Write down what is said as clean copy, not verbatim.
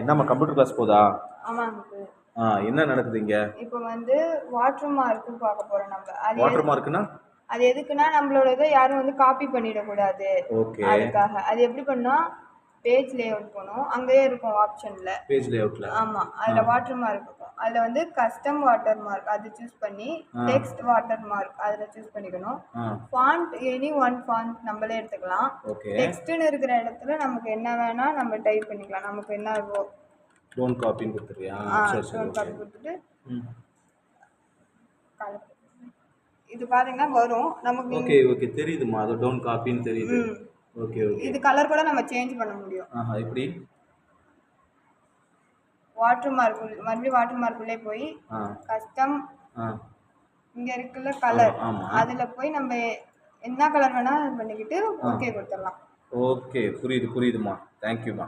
என்னம்மா computer class போதா? ஆமாங்க. என்ன நடக்குது இங்க? இப்போ வந்து வாட்டர் மார்க் பார்க்க போறோம் நம்ம. வாட்டர் மார்க்னா? அது எதுக்குன்னா நம்மளோட இதை யாரும் வந்து காப்பி பண்ணிடக்கூடாது. ஓகே. அதுக்காக. அது எப்படி பண்ணா பேஜ் லேஅவுட் போகணும். அங்கேயே இருக்கும் ஆப்ஷன்ல. பேஜ் லேஅவுட்ல. ஆமா. அதுல வாட்டர் மார்க் இருக்கும். அதுல வந்து கஸ்டம் வாட்டர் மார்க் அது சூஸ் பண்ணி டெக்ஸ்ட் வாட்டர் மார்க் அதுல சூஸ் பண்ணிக்கணும். ஃபாண்ட் எனி ஒன் ஃபாண்ட் நம்மளே எடுத்துக்கலாம். டெக்ஸ்ட்னு இருக்கிற இடத்துல நமக்கு என்ன வேணா நம்ம டைப் பண்ணிக்கலாம். நமக்கு என்ன இருக்கோ. டோன்ட் காப்பின்னு கொடுத்துறியா? சரி சரி. டோன்ட் காப்பி கொடுத்துட்டு இது பாத்தீங்கன்னா வரும் நமக்கு. ஓகே ஓகே தெரியுதுமா. அது டோன்ட் காப்பின்னு தெரியுது. Okay okay. இது கலர் கூட நம்ம சேஞ்ச் பண்ண முடியும். எப்படி? வாட்டர் மார்க் மறுபடியும் வாட்டர் மார்க்குள்ளே போய் கஸ்டம் இங்க இருக்குல்ல கலர் அதுல போய் நம்ம என்ன கலர் வேணா பண்ணிக்கிட்டு ஓகே கொடுத்துடலாம். ஓகே புரியுதுமா. தேங்க்யூமா.